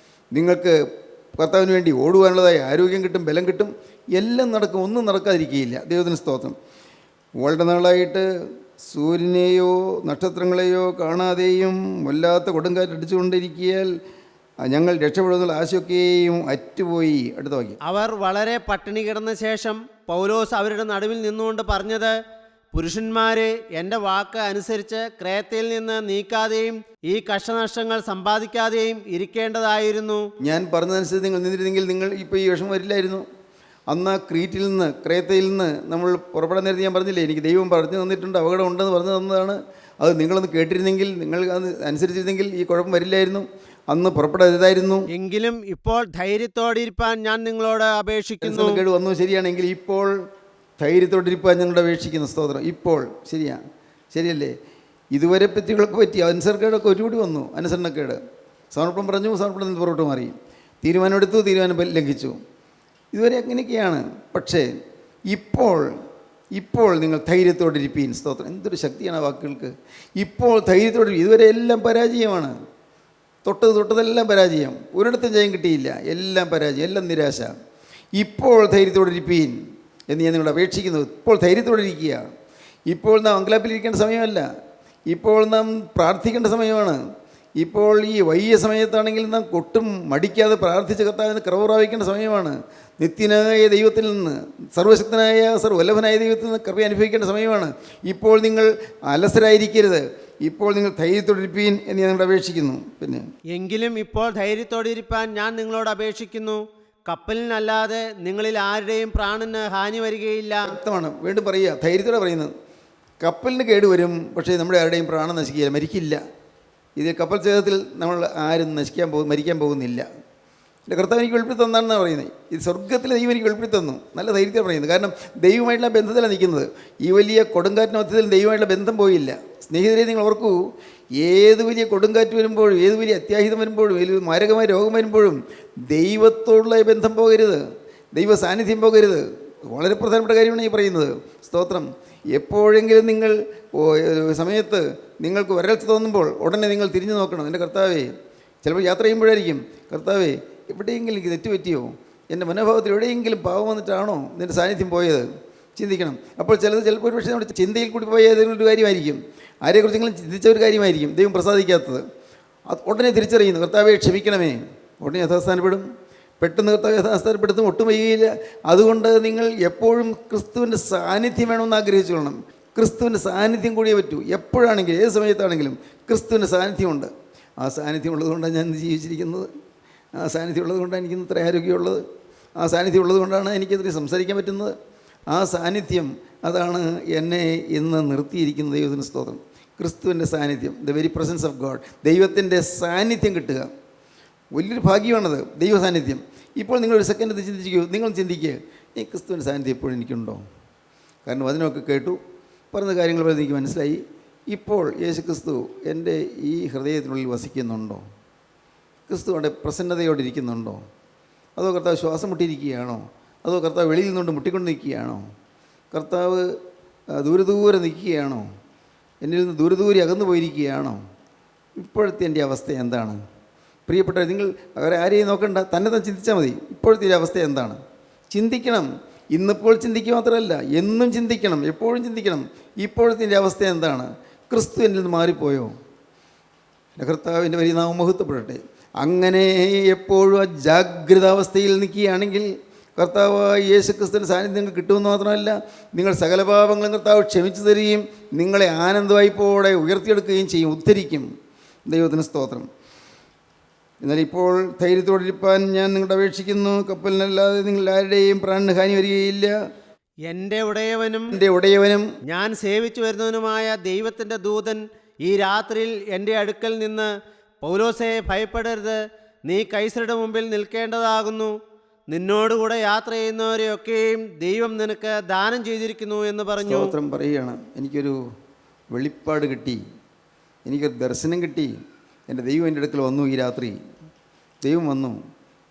നിങ്ങൾക്ക് കർത്താവിന് വേണ്ടി ഓടുവാനുള്ളതായ ആരോഗ്യം കിട്ടും, ബലം കിട്ടും. എല്ലാം നടക്കും, ഒന്നും നടക്കാതിരിക്കുകയില്ല. ദൈവത്തിന് സ്തോത്രം. വളരെ നാളായിട്ട് സൂര്യനെയോ നക്ഷത്രങ്ങളെയോ കാണാതെയും വല്ലാത്ത കൊടുങ്കാറ്റടിച്ചുകൊണ്ടിരിക്കിയാൽ ഞങ്ങൾ രക്ഷപ്പെടുന്നുള്ള ആശയൊക്കെയും അറ്റുപോയി. അടുത്ത വാക്യം. അവർ വളരെ പട്ടിണി കിടന്ന ശേഷം പൗലോസ് അവരുടെ നടുവിൽ നിന്നുകൊണ്ട് പറഞ്ഞത്, പുരുഷന്മാരെ, എൻ്റെ വാക്ക് അനുസരിച്ച് ക്രേത്തയിൽ നിന്ന് നീക്കാതെയും ഈ കഷ്ടനഷ്ടങ്ങൾ സമ്പാദിക്കാതെയും ഇരിക്കേണ്ടതായിരുന്നു. ഞാൻ പറഞ്ഞതനുസരിച്ച് നിങ്ങൾ നിന്നിരുന്നെങ്കിൽ നിങ്ങൾ ഇപ്പോൾ ഈ വിഷമം വരില്ലായിരുന്നു. അന്ന് ക്രീറ്റിൽ നിന്ന്, ക്രേത്തയിൽ നിന്ന് നമ്മൾ പുറപ്പെടാൻ നേരത്തെ ഞാൻ പറഞ്ഞില്ലേ, എനിക്ക് ദൈവം പറഞ്ഞു തന്നിട്ടുണ്ട്, അപകടം ഉണ്ടെന്ന് പറഞ്ഞു തന്നതാണ്. അത് നിങ്ങളൊന്ന് കേട്ടിരുന്നെങ്കിൽ, നിങ്ങൾ അത് അനുസരിച്ചിരുന്നെങ്കിൽ ഈ കുഴപ്പം വരില്ലായിരുന്നു, അന്ന് പുറപ്പെടരുതായിരുന്നു. എങ്കിലും ഇപ്പോൾ ധൈര്യത്തോടിരിപ്പാൻ ഞാൻ നിങ്ങളോട് അപേക്ഷിക്കുന്നു. കേട് വന്നു, ശരിയാണെങ്കിൽ ഇപ്പോൾ ധൈര്യത്തോടിരിപ്പാൻ ഞങ്ങളുടെ അപേക്ഷിക്കുന്നു. സ്തോത്രം. ഇപ്പോൾ ശരിയല്ലേ? ഇതുവരെ പറ്റികൾക്ക് പറ്റി അനുസരണക്കേടൊക്കെ ഒരുകൂടി വന്നു. അനുസരണക്കേട്, സമർപ്പണം പറഞ്ഞു, സമർപ്പണത്തിൽ നിന്ന് പുറകോട്ട് മാറി, തീരുമാനമെടുത്തു, തീരുമാനം ലംഘിച്ചു. ഇതുവരെ അങ്ങനെയൊക്കെയാണ്. പക്ഷേ ഇപ്പോൾ നിങ്ങൾ ധൈര്യത്തോടിരിപ്പീൻ. സ്തോത്രം. എന്തൊരു ശക്തിയാണ് ആ വാക്കുകൾക്ക്. ഇപ്പോൾ ധൈര്യത്തോടെ. ഇതുവരെ എല്ലാം പരാജയമാണ്. തൊട്ടതെല്ലാം പരാജയം, ഒരിടത്തും ജയം കിട്ടിയില്ല, എല്ലാം പരാജയം, എല്ലാം നിരാശ. ഇപ്പോൾ ധൈര്യത്തോടിരിപ്പീൻ എന്ന് ഞാൻ നിങ്ങളോട് അപേക്ഷിക്കുന്നു. ഇപ്പോൾ ധൈര്യത്തോടിരിക്കുക. ഇപ്പോൾ നാം അങ്കലാപ്പിലിരിക്കേണ്ട സമയമല്ല, ഇപ്പോൾ നാം പ്രാർത്ഥിക്കേണ്ട സമയമാണ്. ഇപ്പോൾ ഈ വൈകിയ സമയത്താണെങ്കിൽ നാം ഒട്ടും മടിക്കാതെ പ്രാർത്ഥിച്ച് കർത്താവിന് കൃപ പ്രാപിക്കേണ്ട സമയമാണ്. നിത്യനായ ദൈവത്തിൽ നിന്ന്, സർവശക്തനായ സർവ്വവല്ലഭനായ ദൈവത്തിൽ നിന്ന് കൃപ അനുഭവിക്കേണ്ട സമയമാണ്. ഇപ്പോൾ നിങ്ങൾ അലസരായിരിക്കരുത്, ഇപ്പോൾ നിങ്ങൾ ധൈര്യത്തോടിരിപ്പീൻ എന്ന് ഞാൻ നിങ്ങളോട് അപേക്ഷിക്കുന്നു. പിന്നെ എങ്കിലും ഇപ്പോൾ ധൈര്യത്തോടിരിപ്പാൻ ഞാൻ നിങ്ങളോട് അപേക്ഷിക്കുന്നു. കപ്പലിനല്ലാതെ നിങ്ങളിൽ ആരുടെയും പ്രാണന് ഹാനി വരികയില്ല. വ്യക്തമാണ്. വീണ്ടും പറയുക, ധൈര്യത്തോടെ പറയുന്നത്. കപ്പലിന് കേടുവരും, പക്ഷേ നമ്മുടെ ആരുടെയും പ്രാണൻ നശിക്കില്ല, മരിക്കില്ല. ഇത് കപ്പൽ ഛേദത്തിൽ നമ്മൾ ആരും മരിക്കാൻ പോകുന്നില്ല. എൻ്റെ കർത്താവ് എനിക്ക് വെളിപ്പെടുത്തി തന്നാണെന്നാണ് പറയുന്നത്. ഇത് സ്വർഗ്ഗത്തിലെ ദൈവം എനിക്ക് വെളിപ്പെടുത്തി തന്നു. നല്ല ധൈര്യത്തിൽ പറയുന്നത്. കാരണം ദൈവമായിട്ടുള്ള ബന്ധത്തിലാണ് നിൽക്കുന്നത്. ഈ വലിയ കൊടുങ്കാറ്റിന് മധ്യത്തിൽ ദൈവമായിട്ടുള്ള ബന്ധം പോയില്ല. സ്നേഹിതരെ, നിങ്ങൾ ഓർക്കൂ, ഏത് വലിയ കൊടുങ്കാറ്റ് വരുമ്പോഴും, ഏത് വലിയ അത്യാഹിതം വരുമ്പോഴും, വലിയ മാരകമായ രോഗം വരുമ്പോഴും ദൈവത്തോടുള്ള ബന്ധം പോകരുത്, ദൈവ സാന്നിധ്യം പോകരുത്. വളരെ പ്രധാനപ്പെട്ട കാര്യമാണ് ഈ പറയുന്നത്. സ്തോത്രം. എപ്പോഴെങ്കിലും നിങ്ങൾ സമയത്ത് നിങ്ങൾക്ക് വരൾച്ച തോന്നുമ്പോൾ ഉടനെ നിങ്ങൾ തിരിഞ്ഞു നോക്കണം. എൻ്റെ കർത്താവേ, ചിലപ്പോൾ യാത്ര ചെയ്യുമ്പോഴായിരിക്കും, കർത്താവേ, എവിടെയെങ്കിലും എനിക്ക് തെറ്റുപറ്റിയോ, എൻ്റെ മനോഭാവത്തിൽ എവിടെയെങ്കിലും പാവം വന്നിട്ടാണോ നിൻ്റെ സാന്നിധ്യം പോയത്? ചിന്തിക്കണം. അപ്പോൾ ചിലപ്പോൾ ഒരു പക്ഷേ നമ്മുടെ ചിന്തയിൽ കൂടി പോയ ഏതെങ്കിലും ഒരു കാര്യമായിരിക്കും, ആരെക്കുറിച്ചെങ്കിലും ചിന്തിച്ച ഒരു കാര്യമായിരിക്കും ദൈവം പ്രസാദിക്കാത്തത്. അത് ഉടനെ തിരിച്ചറിയുന്നു, കർത്താവെ ക്ഷമിക്കണമേ, ഉടനെ യഥാസ്ഥാനപ്പെടും. പെട്ടെന്ന് കർത്താവ് യഥാസ്ഥാനപ്പെടുത്തും, ഒട്ടും വൈകിയില്ല. അതുകൊണ്ട് നിങ്ങൾ എപ്പോഴും ക്രിസ്തുവിൻ്റെ സാന്നിധ്യം വേണമെന്ന് ആഗ്രഹിച്ചുകൊള്ളണം. ക്രിസ്തുവിൻ്റെ സാന്നിധ്യം കൂടിയേ പറ്റൂ. എപ്പോഴാണെങ്കിലും ഏത് സമയത്താണെങ്കിലും ക്രിസ്തുവിൻ്റെ സാന്നിധ്യമുണ്ട്. ആ സാന്നിധ്യം ഉള്ളതുകൊണ്ടാണ് ഞാൻ ജീവിച്ചിരിക്കുന്നത്. ആ സാന്നിധ്യം ഉള്ളതുകൊണ്ടാണ് എനിക്ക് ഇത്ര ആരോഗ്യമുള്ളത്. ആ സാന്നിധ്യം ഉള്ളതുകൊണ്ടാണ് എനിക്കിത്രയും സംസാരിക്കാൻ പറ്റുന്നത്. ആ സാന്നിധ്യം അതാണ് എന്നെ ഇന്ന് നിർത്തിയിരിക്കുന്ന. ദൈവത്തിന് സ്തോത്രം. ക്രിസ്തുവിൻ്റെ സാന്നിധ്യം, the very presence of God, ദൈവത്തിൻ്റെ സാന്നിധ്യം കിട്ടുക വലിയൊരു ഭാഗ്യമാണത്, ദൈവ സാന്നിധ്യം. ഇപ്പോൾ നിങ്ങളൊരു സെക്കൻഡ് ചിന്തിക്കൂ, നിങ്ങൾ ചിന്തിക്കുക, ഈ ക്രിസ്തുവിൻ്റെ സാന്നിധ്യം എപ്പോഴും എനിക്കുണ്ടോ? കാരണം വചനമൊക്കെ കേട്ടു, പറഞ്ഞ കാര്യങ്ങൾ പോലെ എനിക്ക് മനസ്സിലായി. ഇപ്പോൾ യേശു ക്രിസ്തു എൻ്റെ ഈ ഹൃദയത്തിനുള്ളിൽ വസിക്കുന്നുണ്ടോ? ക്രിസ്തു അവിടെ പ്രസന്നതയോടെ ഇരിക്കുന്നുണ്ടോ? അതോ കർത്താവ് ശ്വാസം മുട്ടിയിരിക്കുകയാണോ? അതോ കർത്താവ് വെളിയിൽ നിന്നുകൊണ്ട് മുട്ടിക്കൊണ്ട് നിൽക്കുകയാണോ? കർത്താവ് ദൂരെ നിൽക്കുകയാണോ? എന്നിൽ നിന്ന് ദൂരെ അകന്നു പോയിരിക്കുകയാണോ? ഇപ്പോഴത്തെ എൻ്റെ അവസ്ഥ എന്താണ്? പ്രിയപ്പെട്ടവർ, നിങ്ങൾ അവരെ ആരെയും നോക്കണ്ട, തന്നെ ചിന്തിച്ചാൽ മതി. ഇപ്പോഴത്തെ അവസ്ഥ എന്താണ്? ചിന്തിക്കണം. ഇന്നിപ്പോൾ ചിന്തിക്കുക മാത്രമല്ല, എന്നും ചിന്തിക്കണം, എപ്പോഴും ചിന്തിക്കണം. ഇപ്പോഴത്തെ അവസ്ഥ എന്താണ്? ക്രിസ്തു എന്നിൽ നിന്ന് മാറിപ്പോയോ? കർത്താവിൻ്റെ വലിയ നാമം മഹത്വപ്പെടട്ടെ. അങ്ങനെ എപ്പോഴും ആ ജാഗ്രതാവസ്ഥയിൽ നിൽക്കുകയാണെങ്കിൽ കർത്താവായ യേശു ക്രിസ്തുവിൻ്റെ സാന്നിധ്യം നിങ്ങൾക്ക് കിട്ടുമെന്ന് മാത്രമല്ല, നിങ്ങൾ സകല പാപങ്ങളും കർത്താവ് ക്ഷമിച്ചു തരികയും നിങ്ങളെ ആനന്ദവായ്പോടെ ഉയർത്തിയെടുക്കുകയും ചെയ്യും, ഉദ്ധരിക്കും. ദൈവത്തിന് സ്തോത്രം. എന്നാൽ ഇപ്പോൾ ധൈര്യത്തോടിരിപ്പാൻ ഞാൻ നിങ്ങളുടെ അപേക്ഷിക്കുന്നു. കപ്പലിനല്ലാതെ നിങ്ങൾ ആരുടെയും പ്രാണന് ഹാനി വരികയില്ല. എൻ്റെ ഉടയവനും ഞാൻ സേവിച്ചു വരുന്നവനുമായ ദൈവത്തിൻ്റെ ദൂതൻ ഈ രാത്രിയിൽ എൻ്റെ അടുക്കൽ നിന്ന്, പൗലോസേ, ഭയപ്പെടരുത്, നീ കൈസരുടെ മുമ്പിൽ നിൽക്കേണ്ടതാകുന്നു. നിന്നോടുകൂടെ യാത്ര ചെയ്യുന്നവരെയൊക്കെയും ദൈവം നിനക്ക് ദാനം ചെയ്തിരിക്കുന്നു എന്ന് പറഞ്ഞു. സ്തോത്രം പറയുകയാണ്. എനിക്കൊരു വെളിപ്പാട് കിട്ടി, എനിക്കൊരു ദർശനം കിട്ടി. എൻ്റെ ദൈവം എൻ്റെ അടുക്കൽ വന്നു. ഈ രാത്രി ദൈവം വന്നു,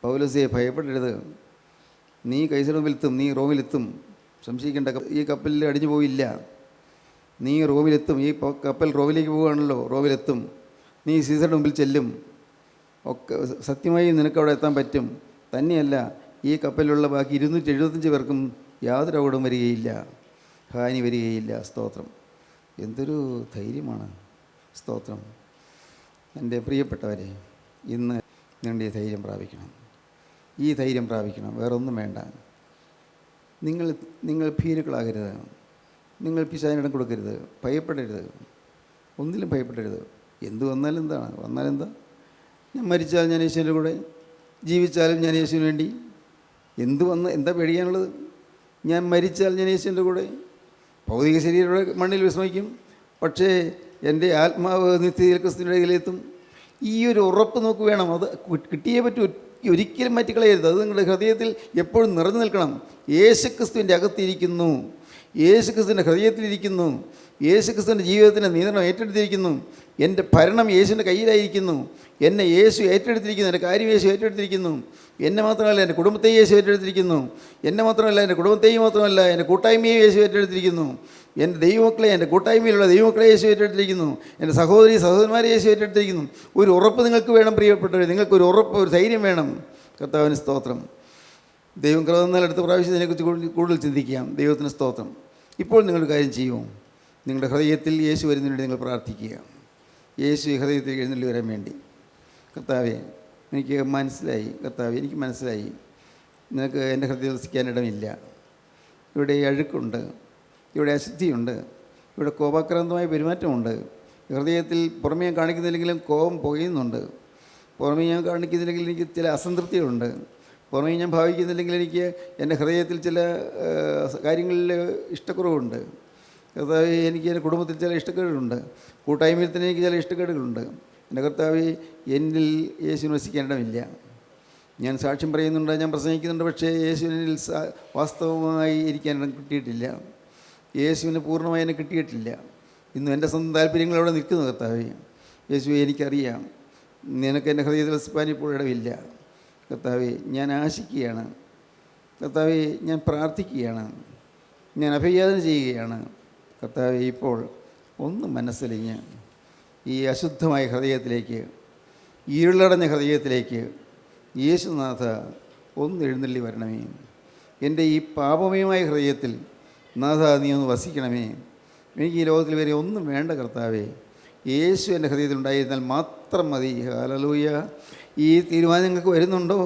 പൗലോസേ ഭയപ്പെടരുത്, നീ കൈസരുടെ മുമ്പിലെത്തും, നീ റോമിലെത്തും, സംശയിക്കേണ്ട. ഈ കപ്പലിൽ അടിഞ്ഞു പോയില്ല, നീ റോമിലെത്തും. ഈ കപ്പൽ റോമിലേക്ക് പോവുകയാണല്ലോ, റോമിലെത്തും. നീ സീസറുടെ മുമ്പിൽ ചെല്ലും. ഒക്കെ സത്യമായി നിനക്കവിടെ എത്താൻ പറ്റും. തന്നെയല്ല, ഈ കപ്പലിലുള്ള ബാക്കി 275 പേർക്കും യാതൊരു അപകടവും വരികയില്ല, ഹാനി വരികയില്ല. സ്തോത്രം. എന്തൊരു ധൈര്യമാണ്. സ്തോത്രം. എൻ്റെ പ്രിയപ്പെട്ടവരെ, ഇന്ന് നിങ്ങളുടെ ധൈര്യം പ്രാപിക്കണം. ഈ ധൈര്യം പ്രാപിക്കണം, വേറൊന്നും വേണ്ട. നിങ്ങൾ ഭീരുക്കളാകരുത്, നിങ്ങൾ പിശാചിനിടം കൊടുക്കരുത്, ഭയപ്പെടരുത്, ഒന്നിലും ഭയപ്പെടരുത്. എന്ത് വന്നാലും എന്താണ്? വന്നാലെന്താ? ഞാൻ മരിച്ചാൽ ഞാൻ യേശുവിൻ്റെ കൂടെ, ജീവിച്ചാലും ഞാൻ യേശുവിന് വേണ്ടി. എന്താ പേടിക്കാനുള്ളത്? ഞാൻ മരിച്ചാൽ ഞാൻ യേശുവിൻ്റെ കൂടെ. ഭൗതിക ശരീരയുടെ മണ്ണിൽ വിസ്മയിക്കും, പക്ഷേ എൻ്റെ ആത്മാവ് നിത്യതയിൽ ക്രിസ്തുവിൻ്റെ ഇടയിലെത്തും. ഈ ഒരു ഉറപ്പ് നോക്ക് വേണം. അത് കിട്ടിയേ പറ്റൂ, ഒരിക്കലും മാറ്റിക്കളയരുത്. അത് നിങ്ങളുടെ ഹൃദയത്തിൽ എപ്പോഴും നിറഞ്ഞു നിൽക്കണം. യേശു ക്രിസ്തുവിൻ്റെ അകത്തിരിക്കുന്നു, യേശു ക്രിസ്തുവിൻ്റെ ഹൃദയത്തിലിരിക്കുന്നു, യേശു ക്രിസ്തുവിൻ്റെ ജീവിതത്തിൻ്റെ നിയന്ത്രണം ഏറ്റെടുത്തിരിക്കുന്നു. എൻ്റെ ഭരണം യേശുവിൻ്റെ കയ്യിലായിരിക്കുന്നു. എന്നെ യേശു ഏറ്റെടുത്തിരിക്കുന്നു, എൻ്റെ കാര്യം യേശു ഏറ്റെടുത്തിരിക്കുന്നു. എന്നെ മാത്രമല്ല, എൻ്റെ കുടുംബത്തെയും യേശു ഏറ്റെടുത്തിരിക്കുന്നു. എന്നെ മാത്രമല്ല, എൻ്റെ കുടുംബത്തെയും മാത്രമല്ല, എൻ്റെ കൂട്ടായ്മയെയും യേശു ഏറ്റെടുത്തിരിക്കുന്നു. എൻ്റെ ദൈവമക്കളെ, എൻ്റെ കൂട്ടായ്മയിലുള്ള ദൈവമക്കളെ യേശു ഏറ്റെടുത്തിരിക്കുന്നു. എൻ്റെ സഹോദരന്മാരെ യേശു ഏറ്റെടുത്തിരിക്കുന്നു. ഒരു ഉറപ്പ് നിങ്ങൾക്ക് വേണം പ്രിയപ്പെട്ടവർ, നിങ്ങൾക്കൊരു ഉറപ്പ്, ഒരു ധൈര്യം വേണം. കർത്താവിന് സ്തോത്രം. ദൈവം കൃപ തന്നാൽ അടുത്ത പ്രാവശ്യം ഇതിനെക്കുറിച്ച് കൂടുതൽ ചിന്തിക്കാം. ദൈവത്തിന് സ്തോത്രം. ഇപ്പോൾ നിങ്ങളൊരു കാര്യം ചെയ്യൂ. നിങ്ങളുടെ ഹൃദയത്തിൽ യേശു വരുന്നതിന് വേണ്ടി നിങ്ങൾ പ്രാർത്ഥിക്കുക. യേശു ഹൃദയത്തിൽ എഴുന്നള്ളി വരാൻ വേണ്ടി. കർത്താവേ, എനിക്ക് മനസ്സിലായി, കർത്താവേ എനിക്ക് മനസ്സിലായി, നിനക്ക് എൻ്റെ ഹൃദയത്തിൽ വസിക്കാനിടമില്ല. ഇവിടെ അഴുക്കുണ്ട്, ഇവിടെ അശുദ്ധിയുണ്ട്, ഇവിടെ കോപാക്രാന്തമായ പെരുമാറ്റമുണ്ട്. ഹൃദയത്തിൽ പുറമേ ഞാൻ കാണിക്കുന്നില്ലെങ്കിലും കോപം പുകയുന്നുണ്ട്. പുറമേ ഞാൻ കാണിക്കുന്നില്ലെങ്കിൽ എനിക്ക് ചില അസംതൃപ്തികളുണ്ട്. പുറമേ ഞാൻ ഭാവിക്കുന്നില്ലെങ്കിൽ എനിക്ക് എൻ്റെ ഹൃദയത്തിൽ ചില കാര്യങ്ങളിൽ ഇഷ്ടക്കുറവുണ്ട്. കർത്താവ്, എനിക്ക് എൻ്റെ കുടുംബത്തിൽ ചില ഇഷ്ടക്കേടുകളുണ്ട്. കൂട്ടായ്മയിൽ തന്നെ എനിക്ക് ചില ഇഷ്ടക്കേടുകളുണ്ട്. എൻ്റെ കർത്താവ്, എന്നിൽ യേശുവിന് വസിക്കാനിടമില്ല. ഞാൻ സാക്ഷ്യം പറയുന്നുണ്ട്, ഞാൻ പ്രസംഗിക്കുന്നുണ്ട്, പക്ഷേ യേശുവിനിൽ വാസ്തവമായി ഇരിക്കാനിടം കിട്ടിയിട്ടില്ല. യേശുവിന് പൂർണ്ണമായി എന്നെ കിട്ടിയിട്ടില്ല. ഇന്നും എൻ്റെ സ്വന്തം താല്പര്യങ്ങൾ അവിടെ നിൽക്കുന്നു. കർത്താവേ, യേശുവെ എനിക്കറിയാം, നിനക്ക് എൻ്റെ ഹൃദയത്തിൽ വസിപ്പാൻ ഇപ്പോൾ ഇടമില്ല. കർത്താവേ, ഞാൻ ആശിക്കുകയാണ്. കർത്താവേ, ഞാൻ പ്രാർത്ഥിക്കുകയാണ്, ഞാൻ അഭിവാദന ചെയ്യുകയാണ്. കർത്താവേ, ഇപ്പോൾ ഒന്ന് മനസ്സലിഞ്ഞ് ഈ അശുദ്ധമായ ഹൃദയത്തിലേക്ക്, ഇരുളടഞ്ഞ ഹൃദയത്തിലേക്ക് യേശുനാഥ ഒന്ന് എഴുന്നള്ളി വരണമേ. എൻ്റെ ഈ പാപമയമായ ഹൃദയത്തിൽ നാഥ നീ ഒന്ന് വസിക്കണമേ. എനിക്ക് ഈ ലോകത്തിൽ വരെ ഒന്നും വേണ്ട കർത്താവേ, യേശു എൻ്റെ ഹൃദയത്തിൽ ഉണ്ടായിരുന്നാൽ മാത്രം മതി. ഹല്ലേലൂയ. ഈ തീരുമാനം നിങ്ങൾക്ക് വരുന്നുണ്ടോ?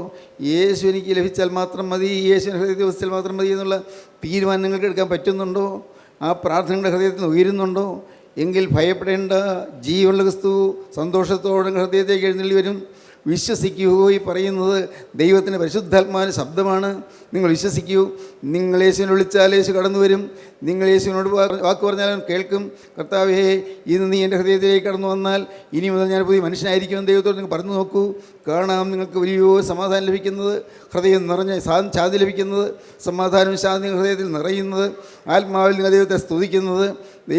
യേശു എനിക്ക് ലഭിച്ചാൽ മാത്രം മതി, യേശു എൻ്റെ ഹൃദയത്തിൽ വസിച്ചാൽ മാത്രം മതി എന്നുള്ള തീരുമാനം നിങ്ങൾക്ക് എടുക്കാൻ പറ്റുന്നുണ്ടോ? ആ പ്രാർത്ഥനയുടെ ഹൃദയത്തിൽ നിന്ന് ഉയരുന്നുണ്ടോ? എങ്കിൽ ഭയപ്പെടേണ്ട, ജീവനുള്ള ക്രിസ്തു സന്തോഷത്തോടെ ഹൃദയത്തേക്ക് എഴുന്നള്ളി വരും. വിശ്വസിക്കൂ. ഈ പറയുന്നത് ദൈവത്തിൻ്റെ പരിശുദ്ധാത്മാവിൻ്റെ ശബ്ദമാണ്. നിങ്ങൾ വിശ്വസിക്കൂ. നിങ്ങൾ യേശുവിനെ വിളിച്ചാൽ യേശു കടന്നു വരും. നിങ്ങൾ യേശുവിനോട് വാക്ക് പറഞ്ഞാൽ അവൻ കേൾക്കും. കർത്താവേ, ഇന്ന് നീ എൻ്റെ ഹൃദയത്തിലേക്ക് കടന്നു വന്നാൽ ഇനി മുതൽ ഞാൻ പുതിയ മനുഷ്യനായിരിക്കുമെന്ന് ദൈവത്തോട് നിങ്ങൾ പറഞ്ഞു നോക്കൂ. കാണാം നിങ്ങൾക്ക് വലിയ സമാധാനം ലഭിക്കുന്നത്, ഹൃദയം നിറഞ്ഞ ശാന്തി ലഭിക്കുന്നത്, സമാധാനവും ശാന്തിയും ഹൃദയത്തിൽ നിറയുന്നത്, ആത്മാവിൽ നിങ്ങൾ ദൈവത്തെ സ്തുതിക്കുന്നത്,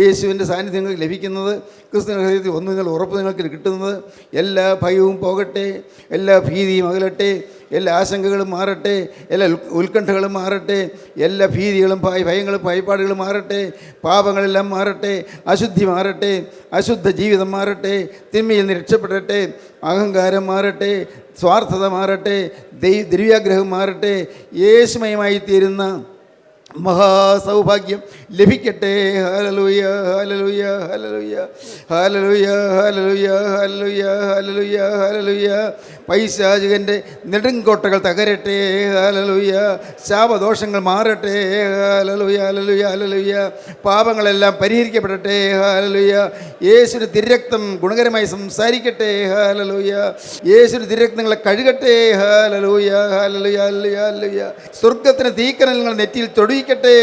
യേശുവിൻ്റെ സാന്നിധ്യം നിങ്ങൾക്ക് ലഭിക്കുന്നത്, ക്രിസ്തുവിൻ്റെ ഹൃദയത്തിൽ ഒന്നു നിങ്ങൾ ഉറപ്പ് നിങ്ങൾക്ക് കിട്ടുന്നത്. എല്ലാ ഭയവും പോകട്ടെ, എല്ലാ ഭീതിയും അകലട്ടെ, എല്ലാ ആശങ്കകളും മാറട്ടെ, എല്ലാ ഉത്കണ്ഠകളും മാറട്ടെ, എല്ലാ ഭീതികളും ഭയങ്ങളും ഭയപ്പാടുകളും മാറട്ടെ, പാപങ്ങളെല്ലാം മാറട്ടെ, അശുദ്ധി മാറട്ടെ, അശുദ്ധ ജീവിതം മാറട്ടെ, തിന്മയിൽ നിന്ന് രക്ഷപ്പെടട്ടെ, അഹങ്കാരം മാറട്ടെ, സ്വാർത്ഥത മാറട്ടെ, ദ്രവ്യാഗ്രഹം മാറട്ടെ, യേശുമയമായി തീരുന്ന മഹാസൗഭാഗ്യം ലഭിക്കട്ടെ. ഹല്ലേലൂയ, ഹല്ലേലൂയ, ഹല്ലേലൂയ, ഹല്ലേലൂയ, ഹല്ലേലൂയ, ഹല്ലേലൂയ, ഹല്ലേലൂയ, ഹല്ലേലൂയ. പൈശാചികൻ്റെ നെടുങ്കോട്ടകൾ തകരട്ടെ. ഹല്ലേലൂയ. ശാപദോഷങ്ങൾ മാറട്ടെ. ഹല്ലേലൂയ, ഹല്ലേലൂയ, ഹല്ലേലൂയ. പാപങ്ങളെല്ലാം പരിഹരിക്കപ്പെടട്ടെ. ഹല്ലേലൂയ. യേശുവിൻ്റെ തിരുരക്തം ഗുണകരമായി സംസാരിക്കട്ടെ. ഹല്ലേലൂയ. യേശുവിൻ്റെ തിരുരക്തങ്ങളെ കഴുകട്ടെ. ഹല്ലേലൂയ, ഹല്ലേലൂയ, ഹല്ലേലൂയ, ഹല്ലേലൂയ. സ്വർഗ്ഗത്തിന് തീക്കനൽ നിങ്ങൾ നെറ്റിയിൽ തൊടിയിക്കട്ടെ.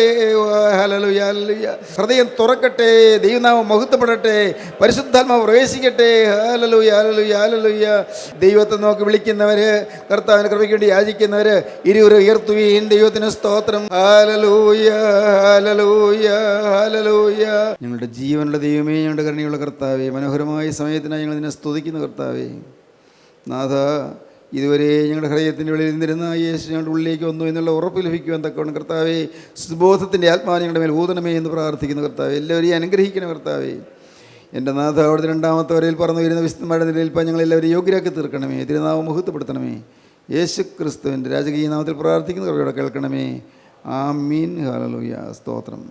Hallelujah, hallelujah. ഹൃദയം തുറക്കട്ടെ. ദൈവനാമം മഹത്വപ്പെടട്ടെ. പരിശുദ്ധാത്മാവ് പ്രവേശിക്കട്ടെ. ഹല്ലേലൂയ, ഹല്ലേലൂയ, ഹല്ലേലൂയ. ദൈവത്തെ നോക്കി വിളിക്കുന്നവർ, കർത്താവിൻ്റെ കൃപയ്ക്ക് വേണ്ടി യാചിക്കുന്നവർ ഇരുവരും ഉയർത്തുകയും ദൈവത്തിന് സ്തോത്രം. ഹല്ലേലൂയ, ഹല്ലേലൂയ, ഹല്ലേലൂയ. ഞങ്ങളുടെ ജീവനുള്ള ദൈവമേ, ഞങ്ങളുടെ കരുണയുള്ള കർത്താവേ, മനോഹരമായ സമയത്തിനായി ഞങ്ങൾ നിന്നെ സ്തുതിക്കുന്നു കർത്താവേ. നാഥ, ഇതുവരെ ഞങ്ങളുടെ ഹൃദയത്തിൻ്റെ ഉള്ളിൽ നിന്നിരുന്ന യേശു ഞങ്ങളുടെ ഉള്ളിലേക്ക് വന്നു എന്നുള്ള ഉറപ്പ് ലഭിക്കുവാൻ തക്കവണ്ണം കർത്താവേ, സുബോധത്തിൻ്റെ ആത്മാവ് ഞങ്ങളുടെ മേൽ ഊതണമേ എന്ന് പ്രാർത്ഥിക്കുന്നു കർത്താവേ. എല്ലാവരെയും അനുഗ്രഹിക്കണം കർത്താവേ. എൻ്റെ നാഥ, അവിടുത്തെ രണ്ടാമത്തെ വരയിൽ പറന്നു വരുന്ന വിശുദ്ധന്മാരുടെ നിലയിൽപ്പാൻ ഞങ്ങളെല്ലാവരും യോഗ്യരാക്കി തീർക്കണമേ. തിരുനാമം മഹത്വപ്പെടുത്തണമേ. യേശു ക്രിസ്തുവിൻ്റെ രാജകീയ നാമത്തിൽ പ്രാർത്ഥിക്കുന്ന കൃപയോടെ കേൾക്കണമേ. ആമീൻ. ഹല്ലേലൂയ. സ്തോത്രം.